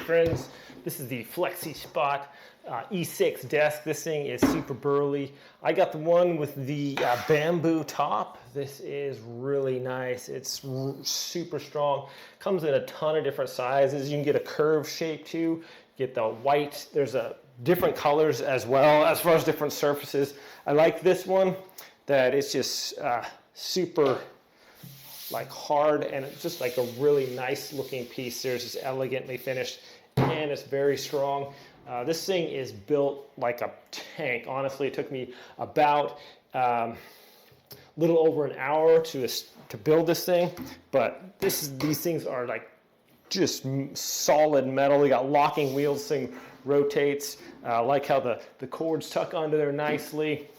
friends, this is the FLEXISPOT E6 desk. This thing is super burly. I got the one with the bamboo top. This is really nice. It's super strong. Comes in a ton of different sizes. You can get a curved shape too. Get the white. There's different colors as well as far as different surfaces. I like this one that it's just super like hard, and it's just like a really nice looking piece. There's just elegantly finished, and it's very strong. This thing is built like a tank. Honestly, it took me about little over an hour to build this thing, but these things are like just solid metal. They got locking wheels. This thing rotates. I like how the cords tuck under there nicely.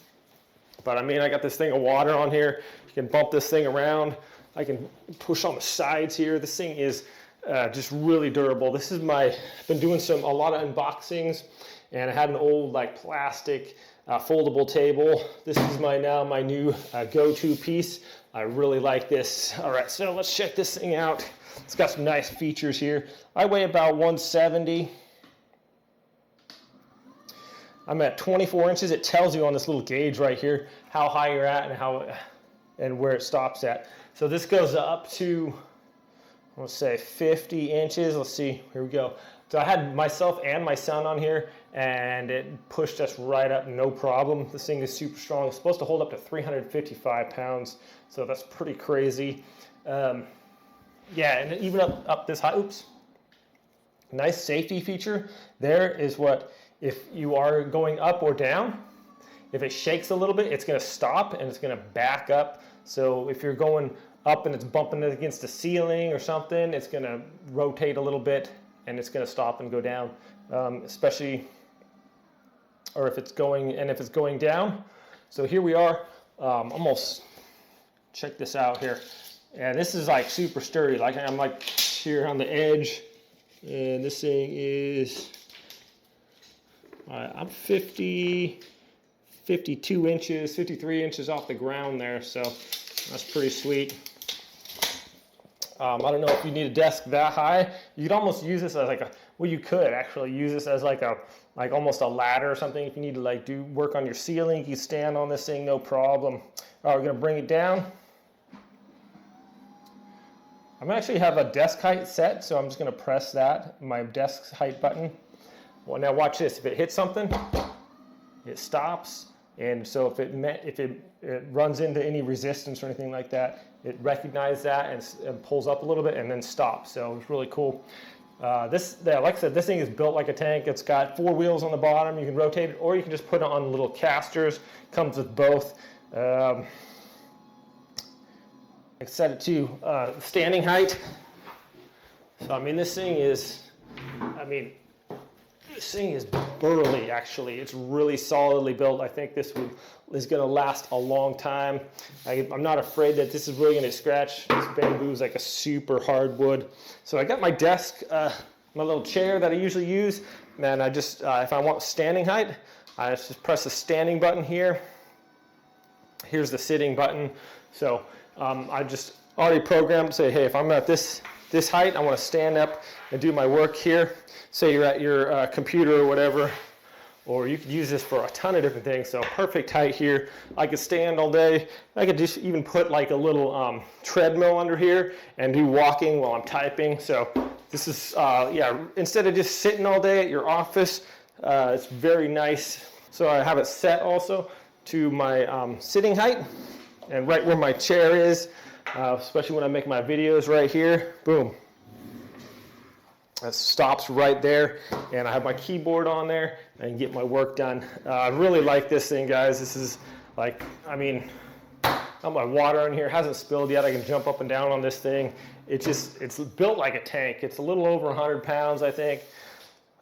But I mean, I got this thing of water on here. You can bump this thing around. I can push on the sides here. This thing is just really durable. This is I've been doing a lot of unboxings, and I had an old like plastic foldable table. This is my new go-to piece. I really like this. All right, so let's check this thing out. It's got some nice features here. I weigh about 170. I'm at 24 inches. It tells you on this little gauge right here how high you're at and where it stops at. So this goes up to, let's say 50 inches. Let's see, here we go. So I had myself and my son on here, and it pushed us right up, no problem. This thing is super strong. It's supposed to hold up to 355 pounds, so that's pretty crazy. Yeah, and even up this high, oops. Nice safety feature there is what, if you are going up or down, if it shakes a little bit, it's gonna stop and it's gonna back up. So if you're going up and it's bumping it against the ceiling or something, it's gonna rotate a little bit and it's gonna stop and go down, especially, or if it's going down. So here we are, almost, check this out here. And this is like super sturdy. Like I'm like here on the edge, and this thing is, I'm 52 inches, 53 inches off the ground there, so that's pretty sweet. I don't know if you need a desk that high. You could almost use this as like you could actually use this as like almost a ladder or something. If you need to like do work on your ceiling, you can stand on this thing, no problem. All right, we're gonna bring it down. I'm actually have a desk height set, so I'm just gonna press my desk height button. Well, now watch this. If it hits something, it stops. And so if it runs into any resistance or anything like that, it recognizes that and pulls up a little bit and then stops. So it's really cool. Like I said, this thing is built like a tank. It's got 4 wheels on the bottom. You can rotate it, or you can just put it on little casters. Comes with both. I set it to standing height. So I mean, this thing is burly, actually. It's really solidly built. I think this is going to last a long time. I'm not afraid that this is really going to scratch. This bamboo is like a super hard wood. So I got my desk, my little chair that I usually use, and I just, if I want standing height, I just press the standing button here. Here's the sitting button. So I just already programmed, say, hey, if I'm at this height, I want to stand up and do my work here. Say you're at your computer or whatever, or you could use this for a ton of different things. So perfect height here. I could stand all day. I could just even put like a little treadmill under here and do walking while I'm typing. So this is, yeah, instead of just sitting all day at your office, it's very nice. So I have it set also to my sitting height, and right where my chair is, especially when I make my videos right here, boom. It stops right there, and I have my keyboard on there and get my work done. I really like this thing, guys. This is like, I mean, got my water in here, hasn't spilled yet. I can jump up and down on this thing. It's built like a tank. It's a little over 100 pounds, I think,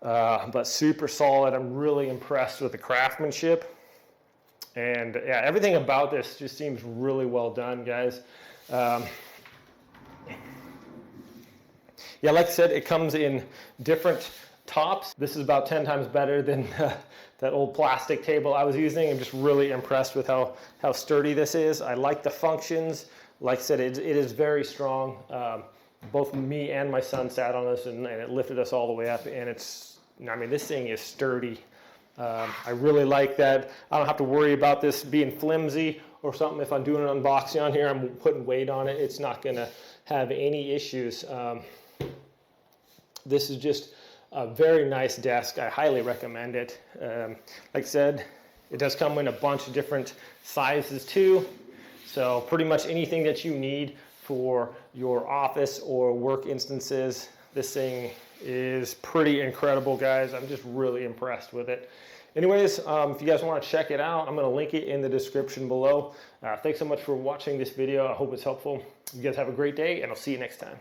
but super solid. I'm really impressed with the craftsmanship. And yeah, everything about this just seems really well done, guys. Yeah, like I said, it comes in different tops. This is about 10 times better than that old plastic table I was using. I'm just really impressed with how sturdy this is. I like the functions. Like I said, it is very strong. both me and my son sat on this, and it lifted us all the way up. And it's, I mean, this thing is sturdy. I really like that. I don't have to worry about this being flimsy or something. If I'm doing an unboxing on here, I'm putting weight on it, it's not going to have any issues. This is just a very nice desk. I highly recommend it. Like I said, it does come in a bunch of different sizes too. So pretty much anything that you need for your office or work instances, this thing is pretty incredible, guys. I'm just really impressed with it. Anyways, if you guys want to check it out, I'm going to link it in the description below. Thanks so much for watching this video. I hope it's helpful. You guys have a great day, and I'll see you next time.